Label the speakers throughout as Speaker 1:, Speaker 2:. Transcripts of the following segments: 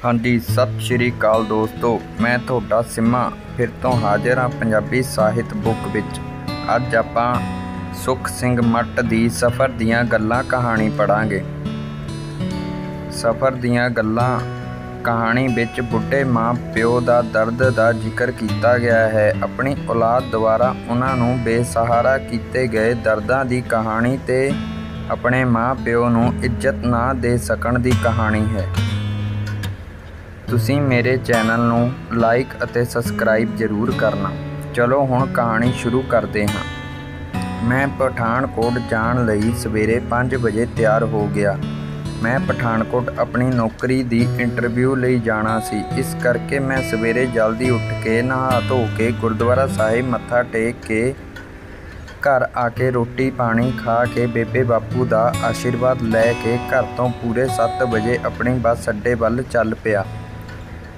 Speaker 1: हाँ जी, सत श्री अकाल दोस्तों, मैं ਤੁਹਾਡਾ ਸਿਮਾ फिर तो हाजिर हाँ पंजाबी ਸਾਹਿਤ बुक विच। अज आपां सुख सिंह मट दी सफ़र दीयां गल्लां कहानी पढ़ांगे। सफ़र दीयां गल्लां कहानी विच बुढ़े माँ प्यो दा दर्द दा जिक्र कीता गया है। अपनी औलाद द्वारा उन्हां नूं बेसहारा कीते गए दर्दां दी कहानी ते अपने माँ प्यो नूं इज्जत ना दे सकण दी कहानी है। ਤੁਸੀਂ ਮੇਰੇ ਚੈਨਲ ਨੂੰ ਲਾਈਕ ਅਤੇ ਸਬਸਕ੍ਰਾਈਬ ਜ਼ਰੂਰ ਕਰਨਾ। ਚਲੋ ਹੁਣ ਕਹਾਣੀ ਸ਼ੁਰੂ ਕਰਦੇ ਹਾਂ। ਮੈਂ ਪਠਾਨਕੋਟ ਜਾਣ ਲਈ ਸਵੇਰੇ 5 ਵਜੇ ਤਿਆਰ ਹੋ ਗਿਆ। ਮੈਂ ਪਠਾਨਕੋਟ ਆਪਣੀ ਨੌਕਰੀ ਦੀ ਇੰਟਰਵਿਊ ਲਈ ਜਾਣਾ ਸੀ, ਇਸ ਕਰਕੇ ਮੈਂ ਸਵੇਰੇ ਜਲਦੀ ਉੱਠ ਕੇ ਨਹਾ ਧੋ ਕੇ ਗੁਰਦੁਆਰਾ ਸਾਹਿਬ ਮੱਥਾ ਟੇਕ ਕੇ ਘਰ ਆ ਕੇ ਰੋਟੀ ਪਾਣੀ ਖਾ ਕੇ ਬੇਬੇ ਬਾਪੂ ਦਾ ਆਸ਼ੀਰਵਾਦ ਲੈ ਕੇ ਘਰ ਤੋਂ ਪੂਰੇ 7 ਵਜੇ ਆਪਣੀ ਬੱਸ ਅੱਡੇ ਵੱਲ ਚੱਲ ਪਿਆ।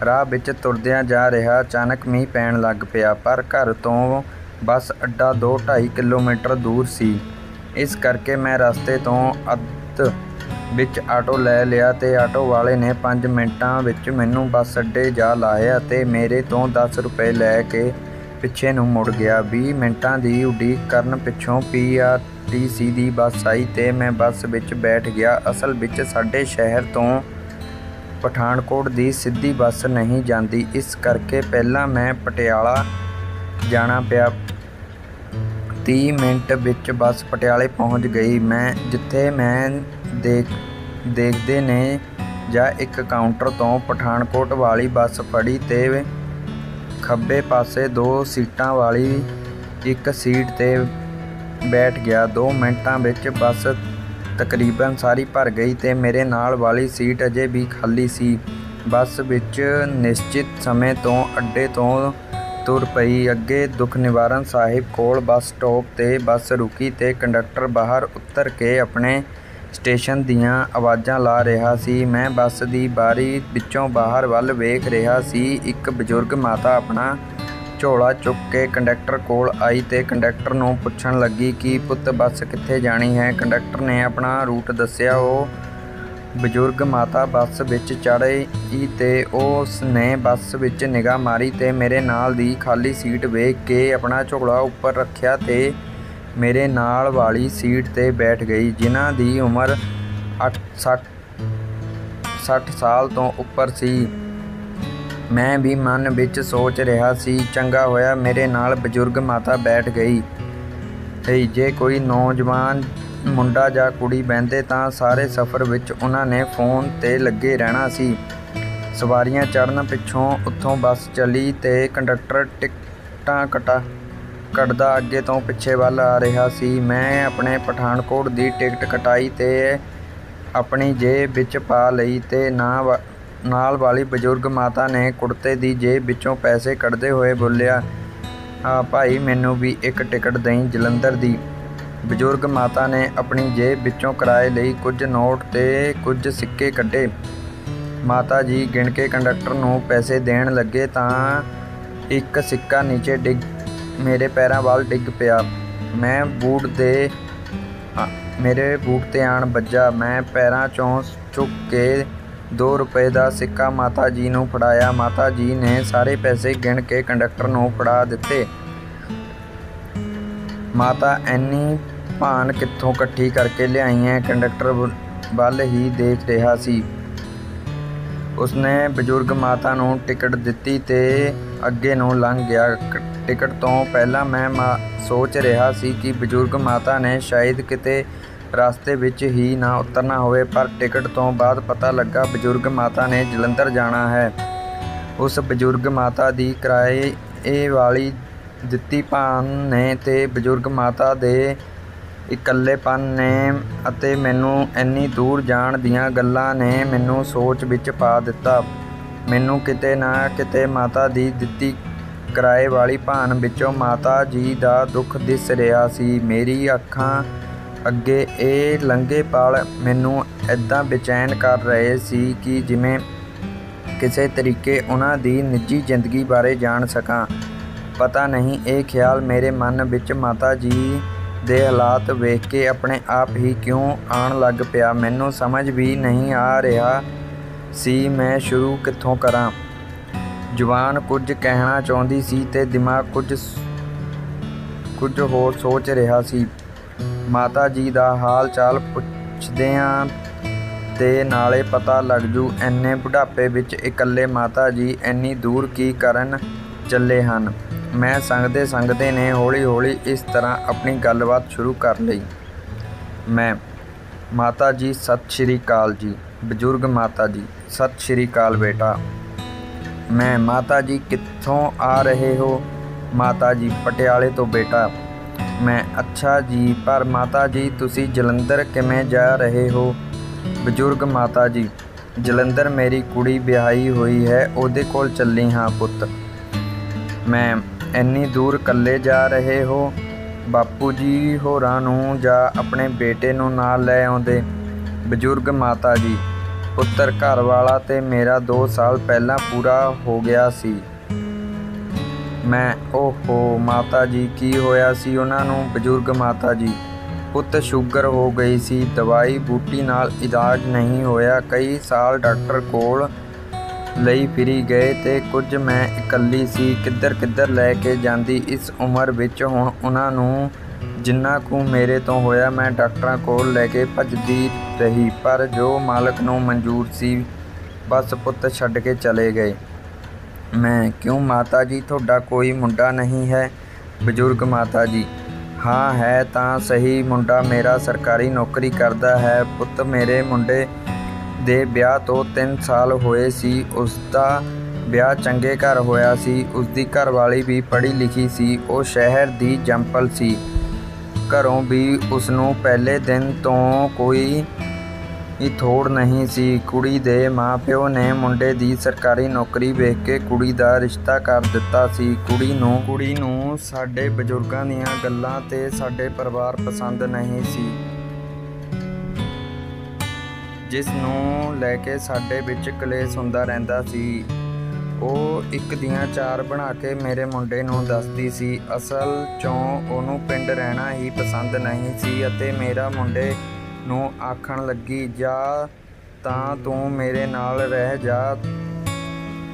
Speaker 1: ਰਾਹ ਵਿੱਚ ਤੁਰਦਿਆਂ ਜਾ ਰਿਹਾ ਅਚਾਨਕ ਮੀਂਹ ਪੈਣ ਲੱਗ ਪਿਆ, ਪਰ ਘਰ ਤੋਂ ਬੱਸ ਅੱਡਾ 2-2.5 ਕਿਲੋਮੀਟਰ ਦੂਰ ਸੀ। ਇਸ ਕਰਕੇ ਮੈਂ ਰਸਤੇ ਤੋਂ ਅੱਧ ਵਿੱਚ ਆਟੋ ਲੈ ਲਿਆ ਤੇ ਆਟੋ ਵਾਲੇ ਨੇ 5 ਮਿੰਟਾਂ ਵਿੱਚ ਮੈਨੂੰ ਬੱਸ ਅੱਡੇ ਜਾ ਲਾਇਆ ਤੇ ਮੇਰੇ ਤੋਂ 10 ਰੁਪਏ ਲੈ ਕੇ ਪਿੱਛੇ ਨੂੰ ਮੁੜ ਗਿਆ। 20 ਮਿੰਟਾਂ ਦੀ ਉਡੀਕ ਕਰਨ ਪਿੱਛੋਂ PRTC ਦੀ ਬੱਸ ਆਈ ਤੇ ਮੈਂ ਬੱਸ ਵਿੱਚ ਬੈਠ ਗਿਆ। ਅਸਲ ਵਿੱਚ ਸਾਡੇ ਸ਼ਹਿਰ ਤੋਂ ਪਠਾਨਕੋਟ ਦੀ ਸਿੱਧੀ ਬੱਸ ਨਹੀਂ ਜਾਂਦੀ, ਇਸ ਕਰਕੇ ਪਹਿਲਾਂ ਮੈਂ ਪਟਿਆਲਾ ਜਾਣਾ ਪਿਆ। 30 ਮਿੰਟ ਵਿੱਚ ਬੱਸ ਪਟਿਆਲੇ ਪਹੁੰਚ ਗਈ। ਜਿੱਥੇ ਮੈਂ ਦੇਖਦੇ ਨੇ ਜਾਂ ਇੱਕ ਕਾਊਂਟਰ ਤੋਂ ਪਠਾਨਕੋਟ ਵਾਲੀ ਬੱਸ ਫੜੀ ਤੇ ਖੱਬੇ ਪਾਸੇ 2 ਸੀਟਾਂ ਵਾਲੀ ਇੱਕ ਸੀਟ ਤੇ ਬੈਠ ਗਿਆ। 2 ਮਿੰਟਾਂ ਵਿੱਚ ਬੱਸ ਤਕਰੀਬਨ ਸਾਰੀ ਭਰ ਗਈ ਤੇ ਮੇਰੇ ਨਾਲ ਵਾਲੀ ਸੀਟ ਅਜੇ ਵੀ ਖਾਲੀ ਸੀ। ਬੱਸ ਵਿੱਚ ਨਿਸ਼ਚਿਤ ਸਮੇਂ ਤੋਂ ਅੱਡੇ ਤੋਂ ਤੁਰ ਪਈ। ਅੱਗੇ ਦੁੱਖ ਨਿਵਾਰਨ ਸਾਹਿਬ ਕੋਲ ਬੱਸ ਸਟਾਪ ਤੇ ਬੱਸ ਰੁਕੀ ਤੇ ਕੰਡਕਟਰ ਬਾਹਰ ਉਤਰ ਕੇ ਆਪਣੇ ਸਟੇਸ਼ਨ ਦੀਆਂ ਆਵਾਜ਼ਾਂ ਲਾ ਰਿਹਾ ਸੀ। ਮੈਂ ਬੱਸ ਦੀ ਬਾਰੀ ਵਿੱਚੋਂ ਬਾਹਰ ਵੱਲ ਵੇਖ ਰਿਹਾ ਸੀ। ਇੱਕ ਬਜ਼ੁਰਗ ਮਾਤਾ ਆਪਣਾ ਝੋਲਾ ਚੁੱਕ ਕੇ ਕੰਡਕਟਰ ਕੋਲ ਆਈ ਤੇ ਕੰਡਕਟਰ ਨੂੰ ਪੁੱਛਣ ਲੱਗੀ ਕਿ ਪੁੱਤ ਬੱਸ ਕਿੱਥੇ ਜਾਣੀ ਹੈ। ਕੰਡਕਟਰ ਨੇ ਆਪਣਾ ਰੂਟ ਦੱਸਿਆ। ਉਹ ਬਜ਼ੁਰਗ ਮਾਤਾ ਬੱਸ ਵਿੱਚ ਚੜ੍ਹੀ ਤੇ ਉਸ ਨੇ ਬੱਸ ਵਿੱਚ ਨਿਗਾਹ ਮਾਰੀ ਤੇ ਮੇਰੇ ਨਾਲ ਦੀ ਖਾਲੀ ਸੀਟ ਵੇਖ ਕੇ ਆਪਣਾ ਝੋਲਾ ਉੱਪਰ ਰੱਖਿਆ ਤੇ ਮੇਰੇ ਨਾਲ ਵਾਲੀ ਸੀਟ ਤੇ ਬੈਠ ਗਈ। ਜਿਨ੍ਹਾਂ ਦੀ ਉਮਰ 60 ਸਾਲ ਤੋਂ ਉੱਪਰ ਸੀ। ਮੈਂ ਵੀ ਮਨ ਵਿੱਚ ਸੋਚ ਰਿਹਾ ਸੀ, ਚੰਗਾ ਹੋਇਆ ਮੇਰੇ ਨਾਲ ਬਜ਼ੁਰਗ ਮਾਤਾ ਬੈਠ ਗਈ। ਜੇ ਕੋਈ ਨੌਜਵਾਨ ਮੁੰਡਾ ਜਾਂ ਕੁੜੀ ਬਹਿੰਦੇ ਤਾਂ ਸਾਰੇ ਸਫ਼ਰ ਵਿੱਚ ਉਹਨਾਂ ਨੇ ਫੋਨ 'ਤੇ ਲੱਗੇ ਰਹਿਣਾ ਸੀ। ਸਵਾਰੀਆਂ ਚੜ੍ਹਨ ਪਿੱਛੋਂ ਉੱਥੋਂ ਬੱਸ ਚੱਲੀ ਤੇ ਕੰਡਕਟਰ ਟਿਕਟਾਂ ਕੱਟਦਾ ਅੱਗੇ ਤੋਂ ਪਿੱਛੇ ਵੱਲ ਆ ਰਿਹਾ ਸੀ। ਮੈਂ ਆਪਣੇ ਪਠਾਨਕੋਟ ਦੀ ਟਿਕਟ ਕਟਾਈ ਤੇ ਆਪਣੀ ਜੇਬ ਵਿੱਚ ਪਾ ਲਈ ਤੇ ਨਾਲ ਵਾਲੀ ਬਜ਼ੁਰਗ ਮਾਤਾ ਨੇ ਕੁੜਤੇ ਦੀ ਜੇਬ ਵਿੱਚੋਂ ਪੈਸੇ ਕੱਢਦੇ ਹੋਏ ਬੋਲਿਆ, ਭਾਈ ਮੈਨੂੰ ਵੀ ਇੱਕ ਟਿਕਟ ਦੇਈਂ ਜਲੰਧਰ ਦੀ। ਬਜ਼ੁਰਗ ਮਾਤਾ ਨੇ ਆਪਣੀ ਜੇਬ ਵਿੱਚੋਂ ਕਿਰਾਏ ਲਈ ਕੁਝ ਨੋਟ ਤੇ ਕੁਝ ਸਿੱਕੇ ਕੱਢੇ। ਮਾਤਾ ਜੀ ਗਿਣ ਕੇ ਕੰਡਕਟਰ ਨੂੰ ਪੈਸੇ ਦੇਣ ਲੱਗੇ ਤਾਂ ਇੱਕ ਸਿੱਕਾ ਨੀਚੇ ਮੇਰੇ ਪੈਰਾਂ ਵੱਲ ਡਿੱਗ ਪਿਆ। ਮੇਰੇ ਬੂਟ ਤੇ ਆਣ ਵੱਜਾ। ਮੈਂ ਪੈਰਾਂ 'ਚੋਂ ਚੁੱਕ ਕੇ 2 ਰੁਪਏ ਦਾ ਸਿੱਕਾ ਮਾਤਾ ਜੀ ਨੂੰ ਫੜਾਇਆ। ਮਾਤਾ ਜੀ ਨੇ ਸਾਰੇ ਪੈਸੇ ਗਿਣ ਕੇ ਕੰਡਕਟਰ ਨੂੰ ਫੜਾ ਦਿੱਤੇ। ਮਾਤਾ ਐਨੀ ਭਾਨ ਕਿੱਥੋਂ ਇਕੱਠੀ ਕਰਕੇ ਲਿਆਈ ਹੈ? ਕੰਡਕਟਰ ਵੱਲ ਹੀ ਦੇਖ ਰਿਹਾ ਸੀ। ਉਸਨੇ ਬਜ਼ੁਰਗ ਮਾਤਾ ਨੂੰ ਟਿਕਟ ਦਿੱਤੀ ਤੇ ਅੱਗੇ ਨੂੰ ਲੰਘ ਗਿਆ। ਟਿਕਟ ਤੋਂ ਪਹਿਲਾਂ ਮੈਂ ਸੋਚ ਰਿਹਾ ਸੀ ਕਿ ਬਜ਼ੁਰਗ ਮਾਤਾ ਨੇ ਸ਼ਾਇਦ ਕਿਤੇ ਰਸਤੇ ਵਿੱਚ ਹੀ ਨਾ ਉਤਰਨਾ ਹੋਵੇ, ਪਰ ਟਿਕਟ ਤੋਂ ਬਾਅਦ ਪਤਾ ਲੱਗਾ ਬਜ਼ੁਰਗ ਮਾਤਾ ਨੇ ਜਲੰਧਰ ਜਾਣਾ ਹੈ। ਉਸ ਬਜ਼ੁਰਗ ਮਾਤਾ ਦੀ ਕਿਰਾਏ ਵਾਲੀ ਦਿੱਤੀ ਭਾਨ ਨੇ ਤੇ ਬਜ਼ੁਰਗ ਮਾਤਾ ਦੇ ਇਕੱਲੇਪਨ ਨੇ ਅਤੇ ਮੈਨੂੰ ਇੰਨੀ ਦੂਰ ਜਾਣ ਦੀਆਂ ਗੱਲਾਂ ਨੇ ਮੈਨੂੰ ਸੋਚ ਵਿੱਚ ਪਾ ਦਿੱਤਾ। ਮੈਨੂੰ ਕਿਤੇ ਨਾ ਕਿਤੇ ਮਾਤਾ ਦੀ ਦਿੱਤੀ ਕਿਰਾਏ ਵਾਲੀ ਭਾਨ ਵਿੱਚੋਂ ਮਾਤਾ ਜੀ ਦਾ ਦੁੱਖ ਦਿਸ ਰਿਹਾ ਸੀ। ਮੇਰੀ ਅੱਖਾਂ ਅੱਗੇ ਇਹ ਲੰਘੇ ਪਲ ਮੈਨੂੰ ਇੱਦਾਂ ਬੇਚੈਨ ਕਰ ਰਹੇ ਸੀ ਕਿ ਜਿਵੇਂ ਕਿਸੇ ਤਰੀਕੇ ਉਹਨਾਂ ਦੀ ਨਿੱਜੀ ਜ਼ਿੰਦਗੀ ਬਾਰੇ ਜਾਣ ਸਕਾਂ। ਪਤਾ ਨਹੀਂ ਇਹ ਖਿਆਲ ਮੇਰੇ ਮਨ ਵਿੱਚ ਮਾਤਾ ਜੀ ਦੇ ਹਾਲਾਤ ਵੇਖ ਕੇ ਆਪਣੇ ਆਪ ਹੀ ਕਿਉਂ ਆਉਣ ਲੱਗ ਪਿਆ। ਮੈਨੂੰ ਸਮਝ ਵੀ ਨਹੀਂ ਆ ਰਿਹਾ ਸੀ, ਮੈਂ ਸ਼ੁਰੂ ਕਿੱਥੋਂ ਕਰਾਂ। ਜ਼ੁਬਾਨ ਕੁਝ ਕਹਿਣਾ ਚਾਹੁੰਦੀ ਸੀ ਤੇ ਦਿਮਾਗ ਕੁਝ ਹੋਰ ਸੋਚ ਰਿਹਾ ਸੀ। ਮਾਤਾ ਜੀ ਦਾ ਹਾਲ ਚਾਲ ਪੁੱਛਦਿਆਂ ਤੇ ਨਾਲੇ ਪਤਾ ਲੱਗ ਜੂ ਇੰਨੇ ਬੁਢਾਪੇ ਵਿੱਚ ਇਕੱਲੇ ਮਾਤਾ ਜੀ ਇੰਨੀ ਦੂਰ ਕੀ ਕਰਨ ਚੱਲੇ ਹਨ। ਮੈਂ ਸੰਗਦੇ ਨੇ ਹੌਲੀ ਹੌਲੀ ਇਸ ਤਰ੍ਹਾਂ ਆਪਣੀ ਗੱਲਬਾਤ ਸ਼ੁਰੂ ਕਰ ਲਈ। ਮੈਂ, ਮਾਤਾ ਜੀ ਸਤਿ ਸ਼੍ਰੀ ਅਕਾਲ ਜੀ। ਬਜ਼ੁਰਗ ਮਾਤਾ ਜੀ, ਸਤਿ ਸ਼੍ਰੀ ਅਕਾਲ ਬੇਟਾ। ਮੈਂ, ਮਾਤਾ ਜੀ ਕਿੱਥੋਂ ਆ ਰਹੇ ਹੋ। ਮਾਤਾ ਜੀ, ਪਟਿਆਲੇ ਤੋਂ ਬੇਟਾ। ਮੈਂ, ਅੱਛਾ ਜੀ, ਪਰ ਮਾਤਾ ਜੀ ਤੁਸੀਂ ਜਲੰਧਰ ਕਿਵੇਂ ਜਾ ਰਹੇ ਹੋ। ਬਜ਼ੁਰਗ ਮਾਤਾ ਜੀ, ਜਲੰਧਰ ਮੇਰੀ ਕੁੜੀ ਵਿਆਹੀ ਹੋਈ ਹੈ, ਉਹਦੇ ਕੋਲ ਚੱਲੀ ਹਾਂ ਪੁੱਤ। ਮੈਂ, ਇੰਨੀ ਦੂਰ ਇਕੱਲੇ ਜਾ ਰਹੇ ਹੋ। ਬਾਪੂ ਜੀ ਹੋਰਾਂ ਨੂੰ ਜਾਂ ਆਪਣੇ ਬੇਟੇ ਨੂੰ ਨਾਲ ਲੈ ਆਉਂਦੇ। ਬਜ਼ੁਰਗ ਮਾਤਾ ਜੀ, ਪੁੱਤਰ ਘਰ ਵਾਲਾ ਤੇ ਮੇਰਾ 2 ਸਾਲ ਪਹਿਲਾਂ ਪੂਰਾ ਹੋ ਗਿਆ ਸੀ। ਮੈਂ, ਓਹੋ ਮਾਤਾ ਜੀ, ਕੀ ਹੋਇਆ ਸੀ ਉਹਨਾਂ ਨੂੰ। ਬਜ਼ੁਰਗ ਮਾਤਾ ਜੀ, ਪੁੱਤ ਸ਼ੂਗਰ ਹੋ ਗਈ ਸੀ, ਦਵਾਈ ਬੂਟੀ ਨਾਲ ਇਲਾਜ ਨਹੀਂ ਹੋਇਆ, ਕਈ ਸਾਲ ਡਾਕਟਰ ਕੋਲ ਲਈ ਫਿਰੀ ਗਏ ਤੇ ਕੁਝ ਮੈਂ ਇਕੱਲੀ ਸੀ, ਕਿੱਧਰ ਲੈ ਕੇ ਜਾਂਦੀ। ਇਸ ਉਮਰ ਵਿੱਚ ਹੁਣ ਉਹਨਾਂ ਨੂੰ ਜਿੰਨਾ ਕੁ ਮੇਰੇ ਤੋਂ ਹੋਇਆ ਮੈਂ ਡਾਕਟਰਾਂ ਕੋਲ ਲੈ ਕੇ ਭੱਜਦੀ ਰਹੀ, ਪਰ ਜੋ ਮਾਲਕ ਨੂੰ ਮਨਜ਼ੂਰ ਸੀ ਬਸ ਪੁੱਤ ਛੱਡ ਕੇ ਚਲੇ ਗਏ। ਮੈਂ, ਕਿਉਂ ਮਾਤਾ ਜੀ, ਤੁਹਾਡਾ ਕੋਈ ਮੁੰਡਾ ਨਹੀਂ ਹੈ। ਬਜ਼ੁਰਗ ਮਾਤਾ ਜੀ, ਹਾਂ ਹੈ ਤਾਂ ਸਹੀ, ਮੁੰਡਾ ਮੇਰਾ ਸਰਕਾਰੀ ਨੌਕਰੀ ਕਰਦਾ ਹੈ ਪੁੱਤ। ਮੇਰੇ ਮੁੰਡੇ ਦੇ ਵਿਆਹ ਤੋਂ 3 ਸਾਲ ਹੋਏ ਸੀ। ਉਸਦਾ ਵਿਆਹ ਚੰਗੇ ਘਰ ਹੋਇਆ ਸੀ। ਉਸਦੀ ਘਰਵਾਲੀ ਵੀ ਪੜ੍ਹੀ ਲਿਖੀ ਸੀ, ਉਹ ਸ਼ਹਿਰ ਦੀ ਜੰਪਲ ਸੀ। ਘਰੋਂ ਵੀ ਉਸਨੂੰ ਪਹਿਲੇ ਦਿਨ ਤੋਂ ਕੋਈ ਥੋੜ ਨਹੀਂ ਸੀ। ਕੁੜੀ ਦੇ ਮਾਂ-ਪਿਓ ਨੇ ਮੁੰਡੇ ਦੀ ਸਰਕਾਰੀ ਨੌਕਰੀ ਵੇਖ ਕੇ ਕੁੜੀ ਦਾ ਰਿਸ਼ਤਾ ਕਰ ਦਿੱਤਾ ਸੀ। ਕੁੜੀ ਨੂੰ ਸਾਡੇ ਬਜ਼ੁਰਗਾਂ ਦੀਆਂ ਗੱਲਾਂ ਤੇ ਸਾਡੇ ਪਰਿਵਾਰ ਪਸੰਦ ਨਹੀਂ ਸੀ, ਜਿਸ ਨੂੰ ਲੈ ਕੇ ਸਾਡੇ ਵਿੱਚ ਕਲੇਸ਼ ਹੁੰਦਾ ਰਹਿੰਦਾ ਸੀ। ਉਹ ਇੱਕ ਦੀਆਂ 4 ਬਣਾ ਕੇ ਮੇਰੇ ਮੁੰਡੇ ਨੂੰ ਦੱਸਦੀ ਸੀ। ਅਸਲ 'ਚੋਂ ਉਹਨੂੰ ਪਿੰਡ ਰਹਿਣਾ ਹੀ ਪਸੰਦ ਨਹੀਂ ਸੀ ਅਤੇ ਮੇਰਾ ਮੁੰਡੇ ਨੂੰ ਆਖਣ ਲੱਗੀ, ਜਾਂ ਤਾਂ ਤੂੰ ਮੇਰੇ ਨਾਲ ਰਹਿ ਜਾਂ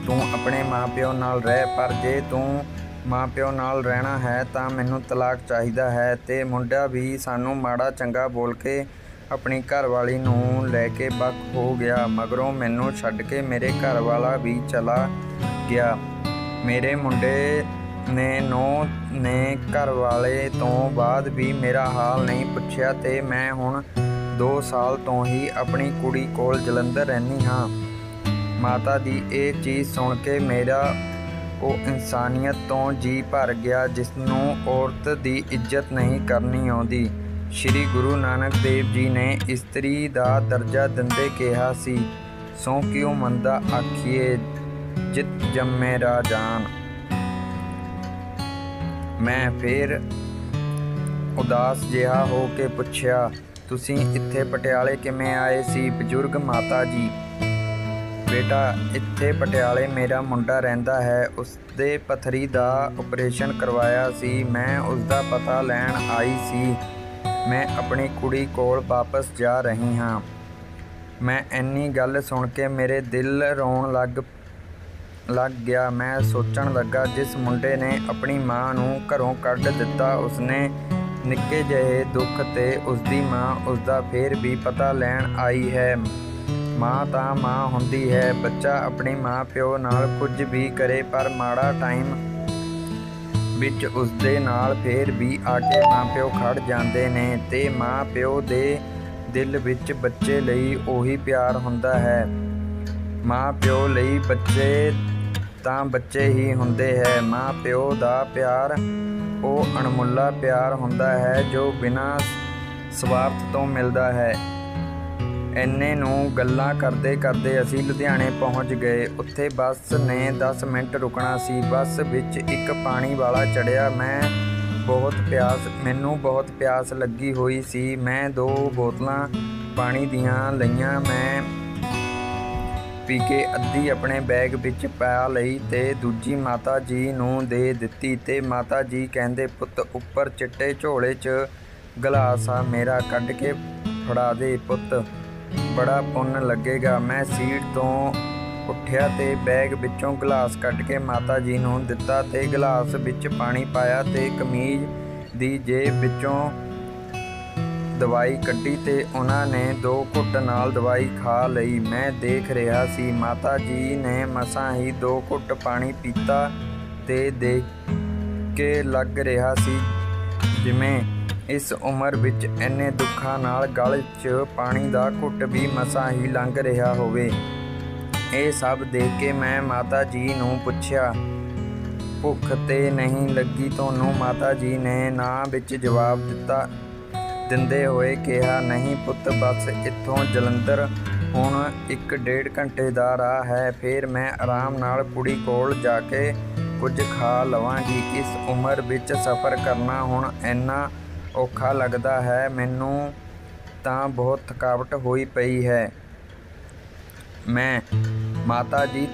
Speaker 1: ਤੂੰ ਆਪਣੇ ਮਾਂ-ਪਿਓ ਨਾਲ ਰਹਿ, ਪਰ ਜੇ ਤੂੰ ਮਾਂ-ਪਿਓ ਨਾਲ ਰਹਿਣਾ ਹੈ ਤਾਂ ਮੈਨੂੰ ਤਲਾਕ ਚਾਹੀਦਾ ਹੈ। ਤੇ ਮੁੰਡਾ ਵੀ ਸਾਨੂੰ ਮਾੜਾ ਚੰਗਾ ਬੋਲ ਕੇ ਆਪਣੀ ਘਰਵਾਲੀ ਨੂੰ ਲੈ ਕੇ ਵੱਖ ਹੋ ਗਿਆ। ਮਗਰੋਂ ਮੈਨੂੰ ਛੱਡ ਕੇ ਮੇਰੇ ਘਰਵਾਲਾ ਵੀ ਚਲਾ ਗਿਆ। ਮੇਰੇ ਮੁੰਡੇ ਨੇ ਘਰਵਾਲੇ ਤੋਂ ਬਾਅਦ ਵੀ ਮੇਰਾ ਹਾਲ ਨਹੀਂ ਪੁੱਛਿਆ ਤੇ ਮੈਂ ਹੁਣ 2 ਸਾਲ ਤੋਂ ਹੀ ਆਪਣੀ ਕੁੜੀ ਕੋਲ ਜਲੰਧਰ ਰਹਿੰਦੀ ਹਾਂ। ਮਾਤਾ ਦੀ ਇਹ ਚੀਜ਼ ਸੁਣ ਕੇ ਮੇਰਾ ਉਹ ਇਨਸਾਨੀਅਤ ਤੋਂ ਜੀ ਭਰ ਗਿਆ ਜਿਸ ਨੂੰ ਔਰਤ ਦੀ ਇੱਜ਼ਤ ਨਹੀਂ ਕਰਨੀ ਆਉਂਦੀ। ਸ਼੍ਰੀ ਗੁਰੂ ਨਾਨਕ ਦੇਵ ਜੀ ਨੇ ਇਸਤਰੀ ਦਾ ਦਰਜਾ ਦਿੰਦੇ ਕਿਹਾ ਸੀ, ਸੋ ਕਿਉ ਮੰਦਾ ਆਖੀਏ ਜਿਤ ਜੰਮੇ ਰਾਜਾਨ। ਮੈਂ ਫਿਰ ਉਦਾਸ ਜਿਹਾ ਹੋ ਕੇ ਪੁੱਛਿਆ, ਤੁਸੀਂ ਇੱਥੇ ਪਟਿਆਲੇ ਕਿਵੇਂ ਆਏ ਸੀ। ਬਜ਼ੁਰਗ ਮਾਤਾ ਜੀ, ਬੇਟਾ ਇੱਥੇ ਪਟਿਆਲੇ ਮੇਰਾ ਮੁੰਡਾ ਰਹਿੰਦਾ ਹੈ, ਉਸਦੇ ਪੱਥਰੀ ਦਾ ਆਪਰੇਸ਼ਨ ਕਰਵਾਇਆ ਸੀ, ਮੈਂ ਉਸਦਾ ਪਤਾ ਲੈਣ ਆਈ ਸੀ। ਮੈਂ ਆਪਣੀ ਕੁੜੀ ਕੋਲ ਵਾਪਸ ਜਾ ਰਹੀ ਹਾਂ। ਮੈਂ ਇੰਨੀ ਗੱਲ ਸੁਣ ਕੇ ਮੇਰੇ ਦਿਲ ਰੋਣ ਲੱਗ ਗਿਆ। ਮੈਂ ਸੋਚਣ ਲੱਗਾ, ਜਿਸ ਮੁੰਡੇ ਨੇ ਆਪਣੀ ਮਾਂ ਨੂੰ ਘਰੋਂ ਕੱਢ ਦਿੱਤਾ, ਉਸਨੇ ਨਿੱਕੇ ਜਿਹੇ ਦੁੱਖ ਤੇ ਉਸਦੀ ਮਾਂ ਉਸਦਾ ਫੇਰ ਵੀ ਪਤਾ ਲੈਣ ਆਈ ਹੈ। ਮਾਂ ਤਾਂ ਮਾਂ ਹੁੰਦੀ ਹੈ। ਬੱਚਾ ਆਪਣੇ ਮਾਂ-ਪਿਓ ਨਾਲ ਕੁਝ ਵੀ ਕਰੇ, ਪਰ ਮਾੜਾ ਟਾਈਮ ਵਿੱਚ ਉਸਦੇ ਨਾਲ ਫੇਰ ਵੀ ਆ ਕੇ ਮਾਂ-ਪਿਓ ਖੜ ਜਾਂਦੇ ਨੇ ਤੇ ਮਾਂ-ਪਿਓ ਦੇ ਦਿਲ ਵਿੱਚ ਬੱਚੇ ਲਈ ਉਹੀ ਪਿਆਰ ਹੁੰਦਾ ਹੈ। ਮਾਂ-ਪਿਓ ਲਈ ਬੱਚੇ ਤਾਂ ਬੱਚੇ ਹੀ ਹੁੰਦੇ ਹੈ। ਮਾਂ-ਪਿਓ ਦਾ ਪਿਆਰ ਉਹ ਅਣਮੁੱਲਾ ਪਿਆਰ ਹੁੰਦਾ ਹੈ ਜੋ ਬਿਨਾਂ ਸਵਾਰਥ ਤੋਂ ਮਿਲਦਾ ਹੈ। ਇੰਨੇ ਨੂੰ ਗੱਲਾਂ ਕਰਦੇ ਕਰਦੇ ਅਸੀਂ ਲੁਧਿਆਣੇ ਪਹੁੰਚ ਗਏ। ਉੱਥੇ ਬੱਸ ਨੇ 10 ਮਿੰਟ ਰੁਕਣਾ ਸੀ। ਬੱਸ ਵਿੱਚ ਇੱਕ ਪਾਣੀ ਵਾਲਾ ਚੜ੍ਹਿਆ। ਮੈਨੂੰ ਬਹੁਤ ਪਿਆਸ ਲੱਗੀ ਹੋਈ ਸੀ। ਮੈਂ 2 ਬੋਤਲਾਂ ਪਾਣੀ ਦੀਆਂ ਲਈਆਂ। ਮੈਂ ਪੀ ਕੇ ਅੱਧੀ ਆਪਣੇ ਬੈਗ ਵਿੱਚ ਪਾ ਲਈ ਤੇ ਦੂਜੀ ਮਾਤਾ ਜੀ ਨੂੰ ਦੇ ਦਿੱਤੀ ਤੇ ਮਾਤਾ ਜੀ ਕਹਿੰਦੇ, ਪੁੱਤ ਉੱਪਰ ਚਿੱਟੇ ਝੋਲੇ 'ਚ ਗਲਾਸ ਆ, ਮੇਰਾ ਕੱਢ ਕੇ ਫੜਾ ਦੇ ਪੁੱਤ। ਬੜਾ ਪੁੰਨ ਲੱਗੇਗਾ। ਮੈਂ ਸੀਟ ਤੋਂ ਉੱਠਿਆ ਤੇ ਬੈਗ ਵਿੱਚੋਂ ਗਲਾਸ ਕੱਢ ਕੇ ਮਾਤਾ ਜੀ ਨੂੰ ਦਿੱਤਾ ਤੇ ਗਲਾਸ ਵਿੱਚ ਪਾਣੀ ਪਾਇਆ ਤੇ ਕਮੀਜ਼ ਦੀ ਜੇਬ ਵਿੱਚੋਂ ਦਵਾਈ ਕੱਢੀ ਤੇ ਉਹਨਾਂ ਨੇ 2 ਘੁੱਟ ਨਾਲ ਦਵਾਈ ਖਾ ਲਈ। ਮੈਂ ਦੇਖ ਰਿਹਾ ਸੀ ਮਾਤਾ ਜੀ ਨੇ ਮਸਾਂ ਹੀ 2 ਘੁੱਟ ਪਾਣੀ ਪੀਤਾ ਤੇ ਦੇਖ ਕੇ ਲੱਗ ਰਿਹਾ ਸੀ ਜਿਵੇਂ ਇਸ ਉਮਰ ਵਿੱਚ ਇੰਨੇ ਦੁੱਖਾਂ ਨਾਲ ਗਲ 'ਚ ਪਾਣੀ ਦਾ ਘੁੱਟ ਵੀ ਮਸਾਂ ਹੀ ਲੰਘ ਰਿਹਾ ਹੋਵੇ। ਇਹ ਸਭ ਦੇਖ ਕੇ ਮੈਂ ਮਾਤਾ ਜੀ ਨੂੰ ਪੁੱਛਿਆ, ਭੁੱਖ ਤੇ ਨਹੀਂ ਲੱਗੀ ਤੁਹਾਨੂੰ? ਮਾਤਾ ਜੀ ਨੇ ਨਾਂ ਵਿੱਚ ਜਵਾਬ ਦਿੰਦੇ ਹੋਏ ਕਿਹਾ, ਨਹੀਂ ਪੁੱਤ, ਬਸ ਇੱਥੋਂ ਜਲੰਧਰ ਹੁਣ 1-1.5 ਘੰਟੇ ਦਾ ਰਾਹ ਹੈ। ਫਿਰ ਮੈਂ ਆਰਾਮ ਨਾਲ ਕੁੜੀ ਕੋਲ ਜਾ ਕੇ ਕੁਝ ਖਾ ਲਵਾਂਗੀ। ਇਸ ਉਮਰ ਵਿੱਚ ਸਫ਼ਰ ਕਰਨਾ ਹੁਣ ਇੰਨਾ ਔਖਾ ਲੱਗਦਾ ਹੈ, ਮੈਨੂੰ ਤਾਂ ਬਹੁਤ ਥਕਾਵਟ ਹੋਈ ਪਈ ਹੈ। ਮੈਂ ਮਾਤਾ ਜੀ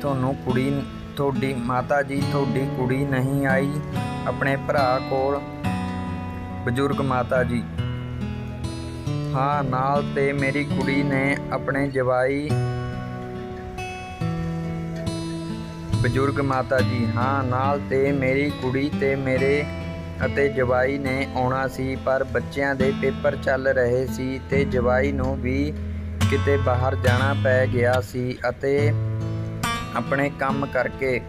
Speaker 1: ਤੁਹਾਡੀ ਕੁੜੀ ਨਹੀਂ ਆਈ ਆਪਣੇ ਭਰਾ ਕੋਲ? ਬਜ਼ੁਰਗ ਮਾਤਾ ਜੀ, ਹਾਂ, ਨਾਲ ਤੇ ਮੇਰੀ ਕੁੜੀ ਨੇ ਆਪਣੇ ਜਵਾਈ। ਬਜ਼ੁਰਗ ਮਾਤਾ ਜੀ, ਹਾਂ, ਨਾਲ ਤੇ ਮੇਰੀ ਕੁੜੀ ਤੇ ਮੇਰੇ ਅਤੇ ਜਵਾਈ ਨੇ ਆਉਣਾ ਸੀ, ਪਰ ਬੱਚਿਆਂ ਦੇ ਪੇਪਰ ਚੱਲ ਰਹੇ ਸੀ ਤੇ ਜਵਾਈ ਨੂੰ ਵੀ ਕਿਤੇ ਬਾਹਰ ਜਾਣਾ ਪੈ ਗਿਆ ਸੀ ਅਤੇ ਆਪਣੇ ਕੰਮ ਕਰਕੇ,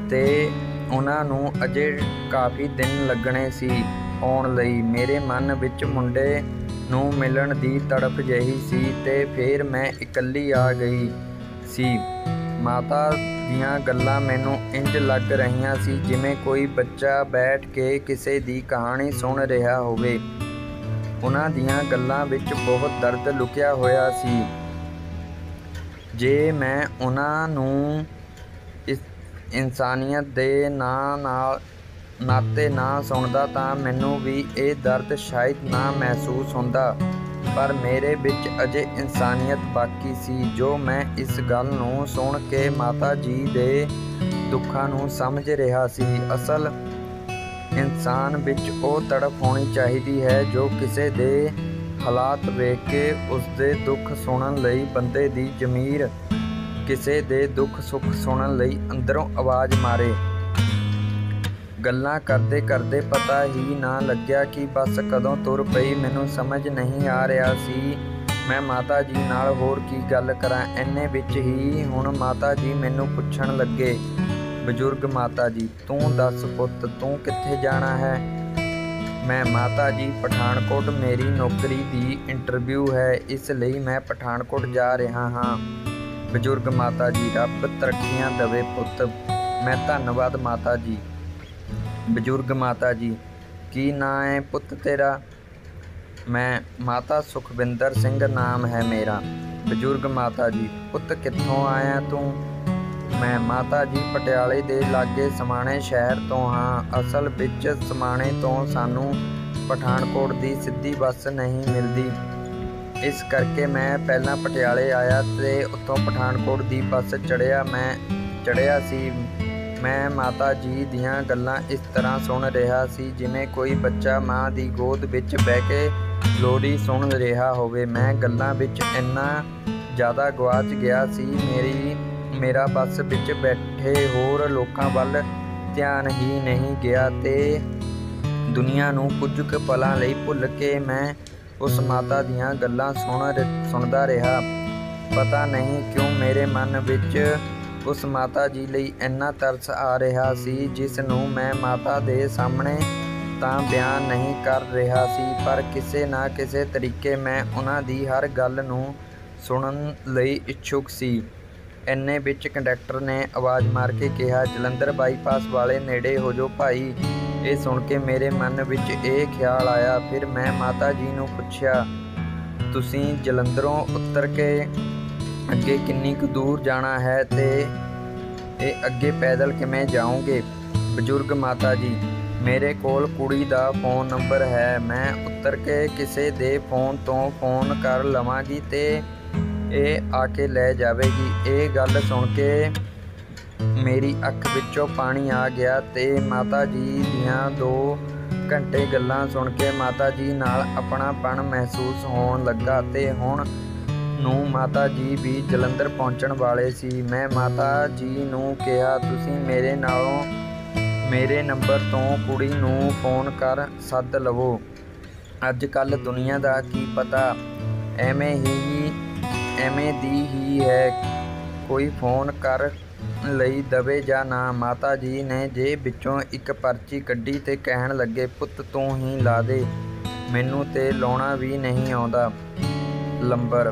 Speaker 1: ਤੇ ਉਹਨਾਂ ਨੂੰ ਅਜੇ ਕਾਫੀ ਦਿਨ ਲੱਗਣੇ ਸੀ ਆਉਣ ਲਈ। ਮੇਰੇ ਮਨ ਵਿੱਚ ਮੁੰਡੇ ਨੂੰ ਮਿਲਣ ਦੀ ਤੜਫ ਜਿਹੀ ਸੀ ਤੇ ਫਿਰ ਮੈਂ ਇਕੱਲੀ ਆ ਗਈ ਸੀ। ਮਾਤਾ ਦੀਆਂ ਗੱਲਾਂ ਮੈਨੂੰ ਇੰਜ ਲੱਗ ਰਹੀਆਂ ਸੀ ਜਿਵੇਂ ਕੋਈ ਬੱਚਾ ਬੈਠ ਕੇ ਕਿਸੇ ਦੀ ਕਹਾਣੀ ਸੁਣ ਰਿਹਾ ਹੋਵੇ। ਉਹਨਾਂ ਦੀਆਂ ਗੱਲਾਂ ਵਿੱਚ ਬਹੁਤ ਦਰਦ ਲੁਕਿਆ ਹੋਇਆ ਸੀ। ਜੇ ਮੈਂ ਉਹਨਾਂ ਨੂੰ ਇਨਸਾਨੀਅਤ ਦੇ ਨਾਤੇ ਨਾ ਸੁਣਦਾ ਤਾਂ ਮੈਨੂੰ ਵੀ ਇਹ ਦਰਦ ਸ਼ਾਇਦ ਨਾ ਮਹਿਸੂਸ ਹੁੰਦਾ, ਪਰ ਮੇਰੇ ਵਿੱਚ ਅਜੇ ਇਨਸਾਨੀਅਤ ਬਾਕੀ ਸੀ। ਜੋ ਮੈਂ ਇਸ ਗੱਲ ਨੂੰ ਸੁਣ ਕੇ ਮਾਤਾ ਜੀ ਦੇ ਦੁੱਖਾਂ ਨੂੰ ਸਮਝ ਰਿਹਾ ਸੀ। ਅਸਲ ਇਨਸਾਨ ਵਿੱਚ ਉਹ ਤੜਫ ਹੋਣੀ ਚਾਹੀਦੀ ਹੈ ਜੋ ਕਿਸੇ ਦੇ ਹਾਲਾਤ ਵੇਖ ਕੇ ਉਸਦੇ ਦੁੱਖ ਸੁਣਨ ਲਈ ਬੰਦੇ ਦੀ ਜ਼ਮੀਰ ਕਿਸੇ ਦੇ ਦੁੱਖ ਸੁੱਖ ਸੁਣਨ ਲਈ ਅੰਦਰੋਂ ਆਵਾਜ਼ ਮਾਰੇ। ਗੱਲਾਂ ਕਰਦੇ ਕਰਦੇ ਪਤਾ ਹੀ ਨਾ ਲੱਗਿਆ ਕਿ ਬੱਸ ਕਦੋਂ ਤੁਰ ਪਈ। ਮੈਨੂੰ ਸਮਝ ਨਹੀਂ ਆ ਰਿਹਾ ਸੀ ਮੈਂ ਮਾਤਾ ਜੀ ਨਾਲ ਹੋਰ ਕੀ ਗੱਲ ਕਰਾਂ। ਇੰਨੇ ਵਿੱਚ ਹੀ ਹੁਣ ਮਾਤਾ ਜੀ ਮੈਨੂੰ ਪੁੱਛਣ ਲੱਗੇ, ਬਜ਼ੁਰਗ ਮਾਤਾ ਜੀ, ਤੂੰ ਦੱਸ ਪੁੱਤ, ਤੂੰ ਕਿੱਥੇ ਜਾਣਾ ਹੈ? ਮੈਂ, ਮਾਤਾ ਜੀ, ਪਠਾਨਕੋਟ ਮੇਰੀ ਨੌਕਰੀ ਦੀ ਇੰਟਰਵਿਊ ਹੈ, ਇਸ ਲਈ ਮੈਂ ਪਠਾਨਕੋਟ ਜਾ ਰਿਹਾ ਹਾਂ। ਬਜ਼ੁਰਗ ਮਾਤਾ ਜੀ, ਰੱਬ ਤਰੱਕੀਆਂ ਦੇਵੇ ਪੁੱਤ। ਮੈਂ, ਧੰਨਵਾਦ ਮਾਤਾ ਜੀ। ਬਜ਼ੁਰਗ ਮਾਤਾ ਜੀ, ਕੀ ਨਾਂ ਹੈ ਪੁੱਤ ਤੇਰਾ? ਮੈਂ, ਮਾਤਾ ਸੁਖਵਿੰਦਰ ਸਿੰਘ ਨਾਮ ਹੈ ਮੇਰਾ। ਬਜ਼ੁਰਗ ਮਾਤਾ ਜੀ, ਪੁੱਤ ਕਿੱਥੋਂ ਆਇਆ ਤੂੰ? ਮੈਂ, ਮਾਤਾ ਜੀ, ਪਟਿਆਲੇ ਦੇ ਲਾਗੇ ਸਮਾਣੇ ਸ਼ਹਿਰ ਤੋਂ ਹਾਂ। ਅਸਲ ਵਿੱਚ ਸਮਾਣੇ ਤੋਂ ਸਾਨੂੰ ਪਠਾਨਕੋਟ ਦੀ ਸਿੱਧੀ ਬੱਸ ਨਹੀਂ ਮਿਲਦੀ, ਇਸ ਕਰਕੇ ਮੈਂ ਪਹਿਲਾਂ ਪਟਿਆਲੇ ਆਇਆ ਤੇ ਉੱਥੋਂ ਪਠਾਨਕੋਟ ਦੀ ਬੱਸ ਚੜ੍ਹਿਆ ਸੀ। ਮੈਂ ਮਾਤਾ ਜੀ ਦੀਆਂ ਗੱਲਾਂ ਇਸ ਤਰ੍ਹਾਂ ਸੁਣ ਰਿਹਾ ਸੀ ਜਿਵੇਂ ਕੋਈ ਬੱਚਾ ਮਾਂ ਦੀ ਗੋਦ ਵਿੱਚ ਬਹਿ ਕੇ ਲੋਰੀ ਸੁਣ ਰਿਹਾ ਹੋਵੇ। ਮੈਂ ਗੱਲਾਂ ਵਿੱਚ ਇੰਨਾ ਜ਼ਿਆਦਾ ਗੁਆਚ ਗਿਆ ਸੀ ਮੇਰਾ ਬੱਸ ਵਿੱਚ ਬੈਠੇ ਹੋਰ ਲੋਕਾਂ ਵੱਲ ਧਿਆਨ ਹੀ ਨਹੀਂ ਗਿਆ ਤੇ ਦੁਨੀਆ ਨੂੰ ਕੁਝ ਕੁ ਪਲਾਂ ਲਈ ਭੁੱਲ ਕੇ ਮੈਂ ਉਸ ਮਾਤਾ ਦੀਆਂ ਗੱਲਾਂ ਸੁਣਦਾ ਰਿਹਾ। ਪਤਾ ਨਹੀਂ ਕਿਉਂ ਮੇਰੇ ਮਨ ਵਿੱਚ ਉਸ ਮਾਤਾ ਜੀ ਲਈ ਇੰਨਾ ਤਰਸ ਆ ਰਿਹਾ ਸੀ ਜਿਸ ਨੂੰ ਮੈਂ ਮਾਤਾ ਦੇ ਸਾਹਮਣੇ ਤਾਂ ਬਿਆਨ ਨਹੀਂ ਕਰ ਰਿਹਾ ਸੀ, ਪਰ ਕਿਸੇ ਨਾ ਕਿਸੇ ਤਰੀਕੇ ਮੈਂ ਉਹਨਾਂ ਦੀ ਹਰ ਗੱਲ ਨੂੰ ਸੁਣਨ ਲਈ ਇੱਛੁਕ ਸੀ। ਇੰਨੇ ਵਿੱਚ ਕੰਡਕਟਰ ਨੇ ਆਵਾਜ਼ ਮਾਰ ਕੇ ਕਿਹਾ, ਜਲੰਧਰ ਬਾਈਪਾਸ ਵਾਲੇ ਨੇੜੇ ਹੋ ਜਾਓ ਭਾਈ। ਇਹ ਸੁਣ ਕੇ ਮੇਰੇ ਮਨ ਵਿੱਚ ਇਹ ਖਿਆਲ ਆਇਆ। ਫਿਰ ਮੈਂ ਮਾਤਾ ਜੀ ਨੂੰ ਪੁੱਛਿਆ, ਤੁਸੀਂ ਜਲੰਧਰੋਂ ਉਤਰ ਕੇ ਅੱਗੇ ਕਿੰਨੀ ਕੁ ਦੂਰ ਜਾਣਾ ਹੈ ਤੇ ਇਹ ਅੱਗੇ ਪੈਦਲ ਕਿਵੇਂ ਜਾਓਗੇ? ਬਜ਼ੁਰਗ ਮਾਤਾ ਜੀ, ਮੇਰੇ ਕੋਲ ਕੁੜੀ ਦਾ ਫ਼ੋਨ ਨੰਬਰ ਹੈ, ਮੈਂ ਉਤਰ ਕੇ ਕਿਸੇ ਦੇ ਫ਼ੋਨ ਤੋਂ ਫ਼ੋਨ ਕਰ ਲਵਾਂਗੀ ਤੇ ਇਹ ਆ ਕੇ ਲੈ ਜਾਵੇਗੀ। ਇਹ ਗੱਲ ਸੁਣ ਕੇ ਮੇਰੀ ਅੱਖ ਵਿੱਚੋਂ ਪਾਣੀ ਆ ਗਿਆ ਤੇ ਮਾਤਾ ਜੀ ਦੀਆਂ 2 ਘੰਟੇ ਗੱਲਾਂ ਸੁਣ ਕੇ ਮਾਤਾ ਜੀ ਨਾਲ ਆਪਣਾਪਣ ਮਹਿਸੂਸ ਹੋਣ ਲੱਗਾ ਤੇ ਹੁਣ ਨੂੰ ਮਾਤਾ ਜੀ ਵੀ ਜਲੰਧਰ ਪਹੁੰਚਣ ਵਾਲੇ ਸੀ। ਮੈਂ ਮਾਤਾ ਜੀ ਨੂੰ ਕਿਹਾ, ਤੁਸੀਂ ਮੇਰੇ ਨੰਬਰ ਤੋਂ ਕੁੜੀ ਨੂੰ ਫੋਨ ਕਰ ਸੱਦ ਲਵੋ। ਅੱਜ ਕੱਲ੍ਹ ਦੁਨੀਆ ਦਾ ਕੀ ਪਤਾ, ਐਵੇਂ ਦੀ ਹੀ ਹੈ, ਕੋਈ ਫੋਨ ਕਰ ਲਈ ਦਵੇ ਜਾਂ ਨਾ। ਮਾਤਾ ਜੀ ਨੇ ਜੇਬ ਵਿੱਚੋਂ ਇੱਕ ਪਰਚੀ ਕੱਢੀ ਤੇ ਕਹਿਣ ਲੱਗੇ, ਪੁੱਤ ਤੂੰ ਹੀ ਲਾ ਦੇ, ਮੈਨੂੰ ਤੇ ਲਾਉਣਾ ਵੀ ਨਹੀਂ ਆਉਂਦਾ ਲੰਬਰ।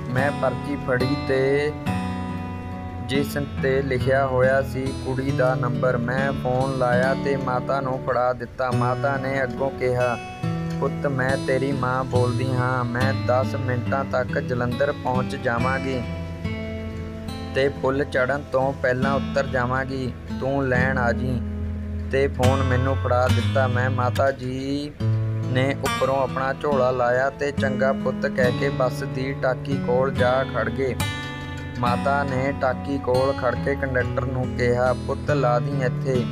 Speaker 1: ਮੈਂ ਪਰਚੀ ਫੜੀ ਤੇ ਜਿਸ ਤੇ ਲਿਖਿਆ ਹੋਇਆ ਸੀ ਕੁੜੀ ਦਾ ਨੰਬਰ, ਮੈਂ ਫੋਨ ਲਾਇਆ ਤੇ ਮਾਤਾ ਨੂੰ ਫੜਾ ਦਿੱਤਾ। ਮਾਤਾ ਨੇ ਅੱਗੋਂ ਕਿਹਾ, ਪੁੱਤ ਮੈਂ ਤੇਰੀ ਮਾਂ ਬੋਲਦੀ ਹਾਂ, ਮੈਂ 10 ਮਿੰਟਾਂ ਤੱਕ ਜਲੰਧਰ ਪਹੁੰਚ ਜਾਵਾਂਗੀ ਤੇ ਪੁੱਲ ਚੜ੍ਹਨ ਤੋਂ ਪਹਿਲਾਂ ਉੱਤਰ ਜਾਵਾਂਗੀ, ਤੂੰ ਲੈਣ ਆ ਜੀ। ਤੇ ਫੋਨ ਮੈਨੂੰ ਫੜਾ ਦਿੱਤਾ। ਮੈਂ ਮਾਤਾ ਜੀ ਨੇ ਉੱਪਰੋਂ ਆਪਣਾ ਝੋਲਾ ਲਾਇਆ ਤੇ ਚੰਗਾ ਪੁੱਤ ਕਹਿ ਕੇ ਬੱਸ ਦੀ ਟਾਕੀ ਕੋਲ ਜਾ ਖੜ੍ਹ ਗਏ। ਮਾਤਾ ਨੇ ਟਾਕੀ ਕੋਲ ਖੜ੍ਹ ਕੇ ਕੰਡਕਟਰ ਨੂੰ ਕਿਹਾ, ਪੁੱਤ ਲਾ ਦੀ ਇੱਥੇ।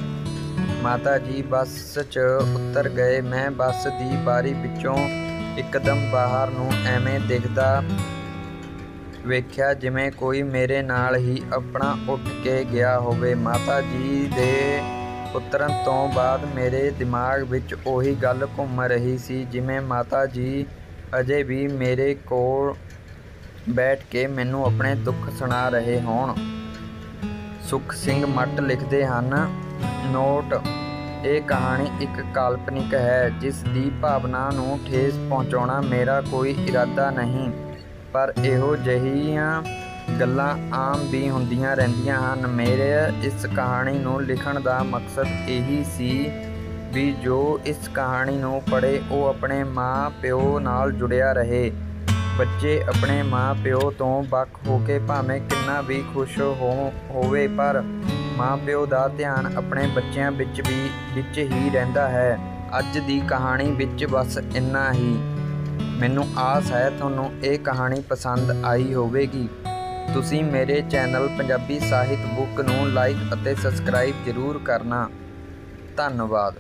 Speaker 1: ਮਾਤਾ ਜੀ ਬੱਸ 'ਚ ਉਤਰ ਗਏ। ਮੈਂ ਬੱਸ ਦੀ ਬਾਰੀ ਵਿੱਚੋਂ ਇੱਕਦਮ ਬਾਹਰ ਨੂੰ ਐਵੇਂ ਦਿਖਦਾ ਵੇਖਿਆ ਜਿਵੇਂ ਕੋਈ ਮੇਰੇ ਨਾਲ ਹੀ ਆਪਣਾ ਉੱਠ ਕੇ ਗਿਆ ਹੋਵੇ। ਮਾਤਾ ਜੀ ਦੇ ਉਤਰਨ ਤੋਂ ਬਾਅਦ ਮੇਰੇ ਦਿਮਾਗ ਵਿੱਚ ਉਹੀ ਗੱਲ ਘੁੰਮ ਰਹੀ ਸੀ, ਜਿਵੇਂ ਮਾਤਾ ਜੀ ਅਜੇ ਵੀ ਮੇਰੇ ਕੋਲ ਬੈਠ ਕੇ ਮੈਨੂੰ ਆਪਣੇ ਦੁੱਖ ਸੁਣਾ ਰਹੇ ਹੋਣ। ਸੁਖ ਸਿੰਘ ਮੱਟ ਲਿਖਦੇ ਹਨ, ਨੋਟ, ਇਹ ਕਹਾਣੀ ਇੱਕ ਕਾਲਪਨਿਕ ਹੈ ਜਿਸ ਦੀ ਭਾਵਨਾ ਨੂੰ ਠੇਸ ਪਹੁੰਚਾਉਣਾ ਮੇਰਾ ਕੋਈ ਇਰਾਦਾ ਨਹੀਂ, ਪਰ ਇਹੋ ਜਿਹੀਆਂ ਗੱਲਾਂ ਆਮ ਵੀ ਹੁੰਦੀਆਂ ਰਹਿੰਦੀਆਂ ਹਨ। ਮੇਰੇ ਇਸ ਕਹਾਣੀ ਨੂੰ ਲਿਖਣ ਦਾ ਮਕਸਦ ਇਹੀ ਸੀ ਵੀ ਜੋ ਇਸ ਕਹਾਣੀ ਨੂੰ ਪੜ੍ਹੇ ਉਹ ਆਪਣੇ ਮਾਂ ਪਿਓ ਨਾਲ ਜੁੜਿਆ ਰਹੇ। ਬੱਚੇ ਆਪਣੇ ਮਾਂ ਪਿਓ ਤੋਂ ਵੱਖ ਹੋ ਕੇ ਭਾਵੇਂ ਕਿੰਨਾ ਵੀ ਖੁਸ਼ ਹੋਵੇ, ਪਰ ਮਾਂ ਪਿਓ ਦਾ ਧਿਆਨ ਆਪਣੇ ਬੱਚਿਆਂ ਵਿੱਚ ਹੀ ਰਹਿੰਦਾ ਹੈ। ਅੱਜ ਦੀ ਕਹਾਣੀ ਵਿੱਚ ਬਸ ਇੰਨਾ ਹੀ। ਮੈਨੂੰ ਆਸ ਹੈ ਤੁਹਾਨੂੰ ਇਹ ਕਹਾਣੀ ਪਸੰਦ ਆਈ ਹੋਵੇਗੀ। ਤੁਸੀਂ ਮੇਰੇ ਚੈਨਲ ਪੰਜਾਬੀ ਸਾਹਿਤ ਬੁੱਕ ਨੂੰ ਲਾਈਕ ਅਤੇ ਸਬਸਕ੍ਰਾਈਬ ਜ਼ਰੂਰ ਕਰਨਾ। ਧੰਨਵਾਦ।